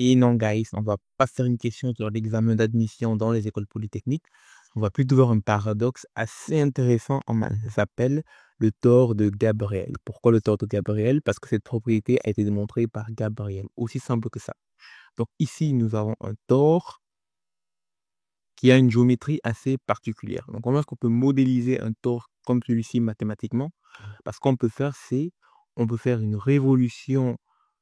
Et non, guys, on va pas faire une question sur l'examen d'admission dans les écoles polytechniques. On va plutôt voir un paradoxe assez intéressant. Ça s'appelle le tort de Gabriel. Pourquoi le tort de Gabriel? Parce que cette propriété a été démontrée par Gabriel. Aussi simple que ça. Donc ici, nous avons un tort qui a une géométrie assez particulière. Donc comment est-ce qu'on peut modéliser un tort comme celui-ci mathématiquement? Parce qu'on peut faire, on peut faire une révolution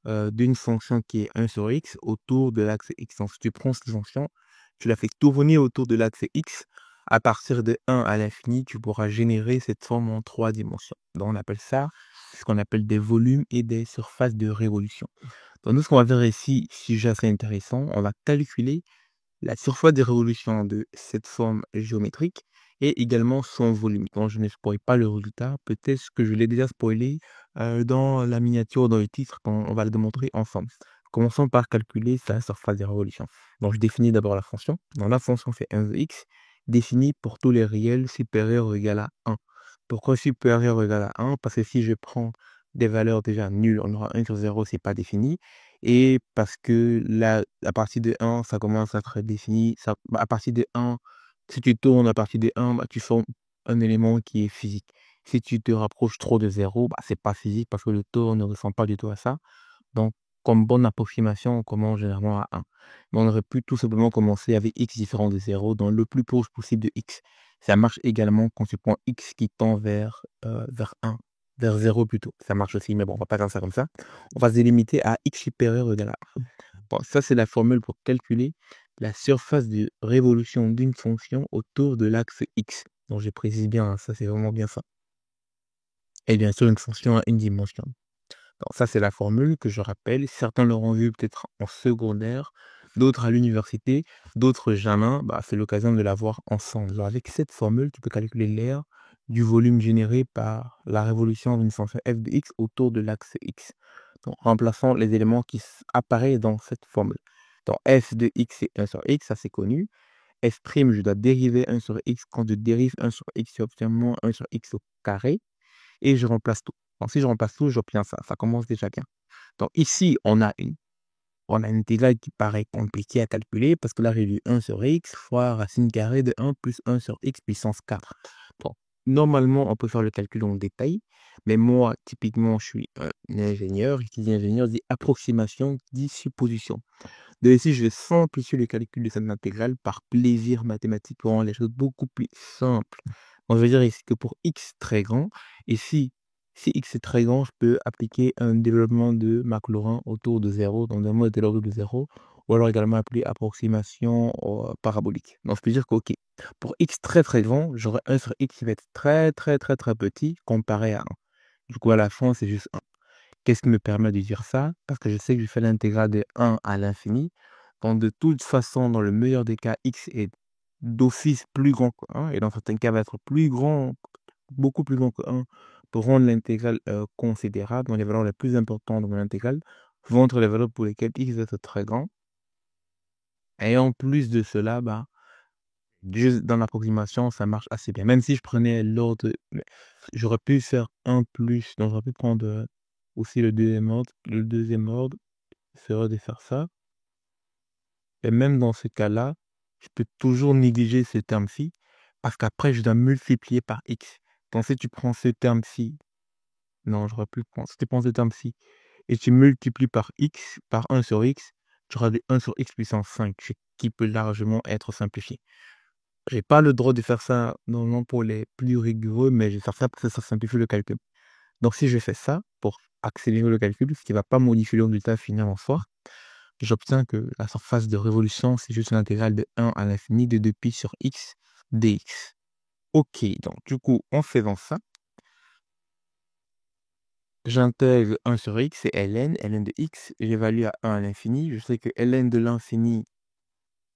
d'une fonction qui est 1 sur x autour de l'axe x. Donc si tu prends cette fonction, tu la fais tourner autour de l'axe x, à partir de 1 à l'infini, tu pourras générer cette forme en 3 dimensions. Donc on appelle ça ce qu'on appelle des volumes et des surfaces de révolution. Donc nous, ce qu'on va faire ici, sujet assez intéressant, on va calculer la surface de révolution de cette forme géométrique et également son volume. Donc, je ne spoil pas le résultat. Peut-être que je l'ai déjà spoilé dans la miniature, dans le titre, quand on va le démontrer ensemble. Commençons par calculer sa surface de révolution. Donc, je définis d'abord la fonction. Donc, la fonction fait 1 de x, définie pour tous les réels supérieurs ou égal à 1. Pourquoi supérieur ou égal à 1? Parce que si je prends des valeurs déjà nulles, on aura 1 sur 0, c'est pas défini. Et parce que là, à partir de 1, ça commence à être défini. À partir de 1, si tu tournes à partir de 1, tu formes un élément qui est physique. Si tu te rapproches trop de 0, c'est pas physique parce que le taux ne ressemble pas du tout à ça. Donc, comme bonne approximation, on commence généralement à 1. Mais on aurait pu tout simplement commencer avec x différent de 0 dans le plus proche possible de x. Ça marche également quand tu prends x qui tend vers 1, vers 0 plutôt. Ça marche aussi, mais bon, on va pas faire ça comme ça. On va se limiter à x supérieur ou égal à 1. Bon, ça, c'est la formule pour calculer la surface de révolution d'une fonction autour de l'axe x. Donc, je précise bien, ça, c'est vraiment bien ça. Et bien sûr, une fonction à une dimension. Donc, ça, c'est la formule que je rappelle. Certains l'auront vu peut-être en secondaire, d'autres à l'université, d'autres jamais. C'est l'occasion de la voir ensemble. Alors, avec cette formule, tu peux calculer l'aire du volume généré par la révolution d'une fonction f de x autour de l'axe x. Donc, remplaçant les éléments qui apparaissent dans cette formule. Donc, f de x, c'est 1 sur x, ça c'est connu. F', je dois dériver 1 sur x. Quand je dérive 1 sur x, j'obtiens moins 1 sur x au carré. Et je remplace tout. Donc, si je remplace tout, j'obtiens ça. Ça commence déjà bien. Donc, ici, on a une intégrale qui paraît compliquée à calculer parce que là, j'ai eu 1 sur x fois racine carrée de 1 plus 1 sur x puissance 4. Bon, normalement, on peut faire le calcul en détail, mais moi, typiquement, je suis un ingénieur. Qui dit ingénieur dit approximation, dit supposition. Donc ici, je vais simplifier le calcul de cette intégrale par plaisir mathématique pour rendre les choses beaucoup plus simples. On veut dire ici que pour x très grand, ici, si x est très grand, je peux appliquer un développement de Maclaurin autour de 0, donc un mode autour de 0, ou alors également appeler approximation parabolique. Donc je peux dire que, ok, pour x très très grand, j'aurai 1 sur x qui va être très très très très petit comparé à 1. Du coup, à la fin, c'est juste 1. Qu'est-ce qui me permet de dire ça? Parce que je sais que je fais l'intégrale de 1 à l'infini. Donc, de toute façon, dans le meilleur des cas, x est d'office plus grand que 1. Et dans certains cas, va être plus grand, beaucoup plus grand que 1 pour rendre l'intégrale considérable. Donc, les valeurs les plus importantes de mon intégrale vont être les valeurs pour lesquelles x va être très grand. Et en plus de cela, juste dans l'approximation, ça marche assez bien. Même si je prenais l'ordre, j'aurais pu faire 1 plus, donc j'aurais pu prendre aussi le deuxième ordre. Le deuxième ordre serait de faire ça. Et même dans ce cas-là, je peux toujours négliger ce terme-ci, parce qu'après, je dois multiplier par x. Donc si tu prends ce terme-ci, non, j'aurais pu prendre, si tu prends ce terme-ci, et tu multiplies par x, par 1 sur x, tu auras des 1 sur x puissance 5, qui peut largement être simplifié. J'ai pas le droit de faire ça normalement pour les plus rigoureux, mais je vais faire ça parce que ça simplifie le calcul. Donc si je fais ça pour accélérer le calcul, ce qui ne va pas modifier le résultat final en soi, j'obtiens que la surface de révolution, c'est juste une intégrale de 1 à l'infini de 2pi sur x dx. Ok, donc du coup, en faisant ça, j'intègre 1 sur x, c'est ln de x, j'évalue à 1 à l'infini. Je sais que ln de l'infini,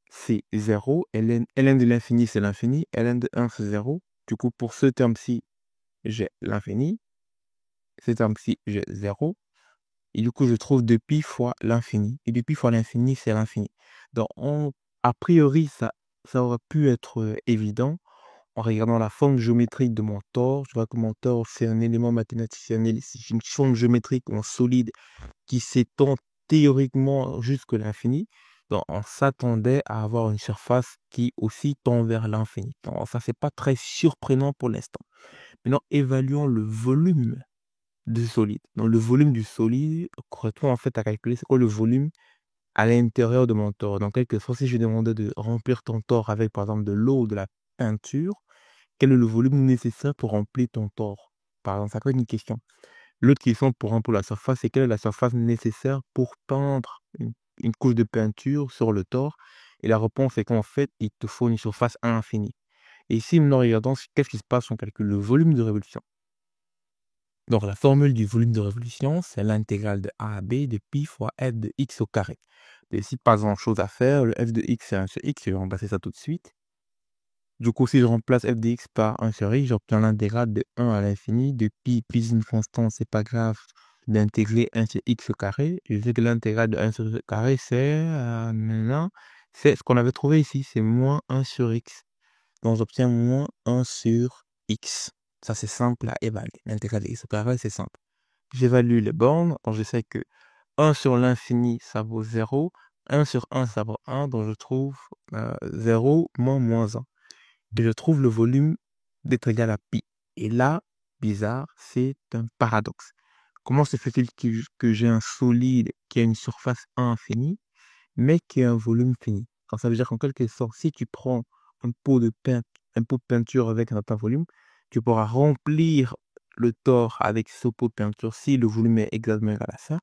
c'est 0, ln de l'infini, c'est l'infini, ln de 1, c'est 0. Du coup, pour ce terme-ci, j'ai l'infini. Ce terme-ci, j'ai 0. Et du coup, je trouve 2pi fois l'infini. Et 2pi fois l'infini, c'est l'infini. Donc, a priori, ça aurait pu être évident en regardant la forme géométrique de mon tore. Je vois que mon tore, c'est un élément mathématique, c'est une forme géométrique en solide qui s'étend théoriquement jusque l'infini, donc on s'attendait à avoir une surface qui aussi tend vers l'infini. Donc ça, c'est pas très surprenant pour l'instant. Maintenant, évaluons le volume du solide. Donc le volume du solide correspond en fait à calculer c'est quoi le volume à l'intérieur de mon tore. Donc quelque sorte, si je demandais de remplir ton tore avec par exemple de l'eau ou de la peinture, quel est le volume nécessaire pour remplir ton tore? Par exemple, ça peut être une question. L'autre question pour la surface, c'est quelle est la surface nécessaire pour peindre une couche de peinture sur le tore? Et la réponse est qu'en fait, il te faut une surface infinie. Et ici, maintenant, regardons qu'est-ce qui se passe si on calcule le volume de révolution. Donc, la formule du volume de révolution, c'est l'intégrale de A à B de pi fois f de x au carré. Et ici, pas grand-chose à faire. Le f de x, c'est 1 sur x. Je vais remplacer ça tout de suite. Du coup, si je remplace f de x par 1 sur x, j'obtiens l'intégrale de 1 à l'infini de pi une constante, c'est pas grave, d'intégrer 1 sur x au carré. Je sais que l'intégrale de 1 sur x au carré, maintenant, c'est ce qu'on avait trouvé ici, c'est moins 1 sur x. Donc, j'obtiens moins 1 sur x. Ça, c'est simple à évaluer. L'intégrale de x au carré, c'est simple. J'évalue les bornes, donc je sais que 1 sur l'infini, ça vaut 0. 1 sur 1, ça vaut 1, donc je trouve 0 moins 1. Et je trouve le volume d'être égal à pi. Et là, bizarre, c'est un paradoxe. Comment se fait-il que j'ai un solide qui a une surface infinie, mais qui a un volume fini? Alors, ça veut dire qu'en quelque sorte, si tu prends un pot de peinture avec un certain volume, tu pourras remplir le tore avec ce pot de peinture si le volume est exactement égal à ça.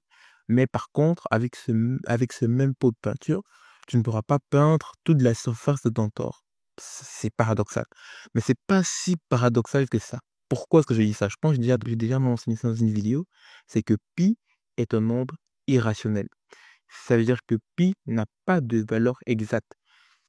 Mais par contre, avec ce même pot de peinture, tu ne pourras pas peindre toute la surface de ton tore. C'est paradoxal. Mais c'est pas si paradoxal que ça. Pourquoi est-ce que je dis ça? Je pense que j'ai déjà mentionné ça dans une vidéo. C'est que pi est un nombre irrationnel. Ça veut dire que pi n'a pas de valeur exacte.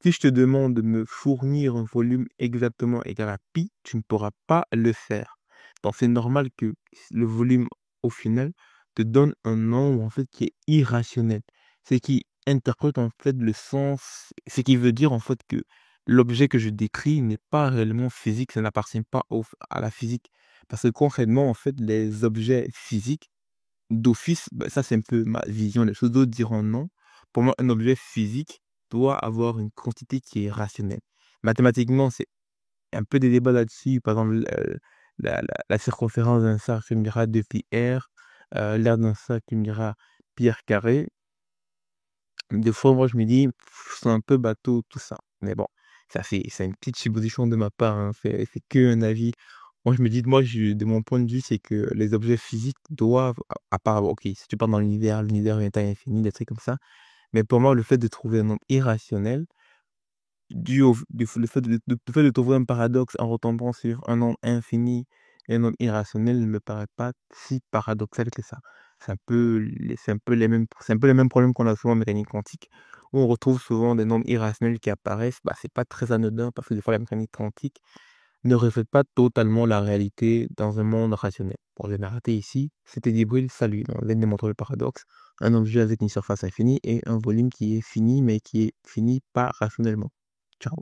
Si je te demande de me fournir un volume exactement égal à pi, tu ne pourras pas le faire. Donc c'est normal que le volume au final te donne un nombre en fait qui est irrationnel. Ce qui interprète en fait le sens, ce qui veut dire en fait que l'objet que je décris n'est pas réellement physique, ça n'appartient pas à la physique. Parce que concrètement, en fait, les objets physiques d'office, bah, ça c'est un peu ma vision des choses, d'autres diront non. Pour moi, un objet physique doit avoir une quantité qui est rationnelle. Mathématiquement, c'est un peu des débats là-dessus. Par exemple, la circonférence d'un cercle, tu me diras 2 pi r, l'aire d'un cercle, tu me diras pi r carré. Des fois, moi, je me dis, c'est un peu bateau tout ça. Mais bon, c'est une petite supposition de ma part, hein, c'est que un avis. Moi, je me dis, de mon point de vue, c'est que les objets physiques doivent, à part, ok, si tu pars dans l'univers est à infini, des trucs comme ça. Mais pour moi, le fait de trouver un nombre irrationnel, le fait de trouver un paradoxe en retombant sur un nombre infini et un nombre irrationnel ne me paraît pas si paradoxal que ça. C'est un peu les mêmes problèmes qu'on a souvent en mécanique quantique, où on retrouve souvent des nombres irrationnels qui apparaissent. Bah, c'est pas très anodin parce que des fois la mécanique quantique ne reflète pas totalement la réalité dans un monde rationnel. Bon, je vais m'arrêter ici. C'était Djibril, salut. On vient de démontrer le paradoxe. Un objet avec une surface infinie et un volume qui est fini, mais qui est fini pas rationnellement. Ciao.